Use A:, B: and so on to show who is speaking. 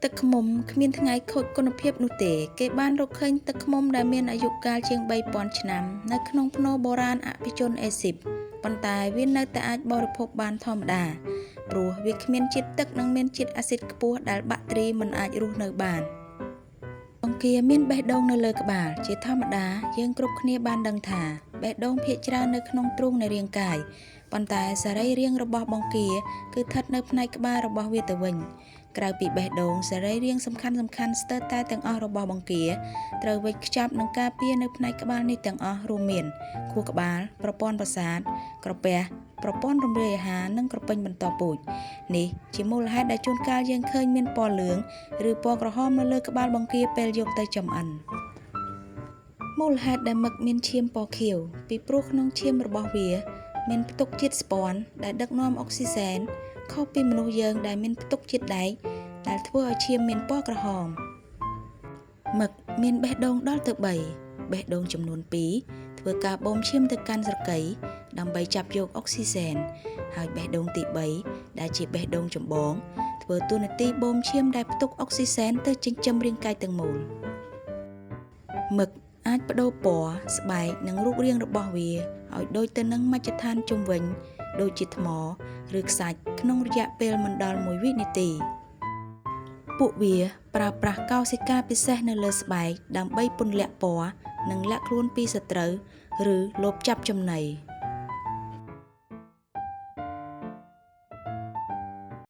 A: ទឹកឃ្មុំគ្មានថ្ងៃខូចគុណភាពនោះទេគេបានរកឃើញទឹកឃ្មុំដែលមានអាយុកាលជាង 3000 ឆ្នាំនៅក្នុងភ្នូរបុរាណអភិជនអេស៊ីបប៉ុន្តែវានៅតែអាចបរិភោគបានធម្មតាព្រោះវាគ្មានជាតិទឹកនិងមានជាតិអាស៊ីតខ្ពស់ដែលបាក់តេរីមិនអាចរស់នៅបានបង្គាមានបេះដូងនៅលើក្បាលជាធម្មតាយើងគ្រប់គ្នាបានដឹងថាបេះដូងភាគច្រើននៅក្នុងទ្រូងនៃរាងកាយប៉ុន្តែសរីរាង្គរបស់បង្គាគឺស្ថិតនៅផ្នែកក្បាលរបស់វាទៅវិញក្រៅពីបេះដូងសរីរាង្គសំខាន់ស្ទើរតែទាំងអស់របស់បង្គាត្រូវវេចខ្ចប់និងការពារនៅផ្នែកក្បាលនេះទាំងអស់រួមមានខួរក្បាលប្រព័ន្ធប្រសាទក្រពះប្រព័ន្ធរំលាយអាហារនិងក្រពេញបន្តពូជនេះជាមូលហេតុដែលជួនកាលយើងឃើញមានពណ៌លឿងឬពណ៌ក្រហមនៅលើក្បាលបង្គាពេលយកទៅចម្អិនមូលហេតុដែលមឹកមានឈាមពណ៌ខៀវពីព្រោះក្នុងឈាមរបស់វាមានផ្ទុកជាតិស្ពាន់ដែលដឹកនាំអុកស៊ីសែនខុសពីមនុស្សយើងដែលមានផ្ទុកជាតិដែកដែលធ្វើឲ្យឈាមមានពណ៌ក្រហមមឹកមានបេះដូងដល់ទៅ3បេះដូងចំនួន2ធ្វើការបូមឈាមទៅកាន់ស្រកីដើម្បីចាប់យកអុកស៊ីសែនហើយបេះដូងទី3ដែលជាបេះដូងចម្បងធ្វើតួនាទីបូមឈាមដែលផ្ទុកអុកស៊ីសែនទៅចិញ្ចឹមរាងកាយទាំងមូលមឹកអាចបដូរពណ៌ស្បែកនិងរូបរាងរបស់វាឲ្យដូចទៅនឹងមជ្ឈដ្ឋានជុំវិញដូចជាថ្មឬខ្សាច់ក្នុងរយៈពេលមិនដល់1វិនាទីពួកវាប្រើប្រាស់កោសិកាពិសេសនៅលើស្បែកដើម្បីពន្លាក់ពណ៌និងលាក់ខ្លួនពីសត្រូវឬលបចាប់ចំណី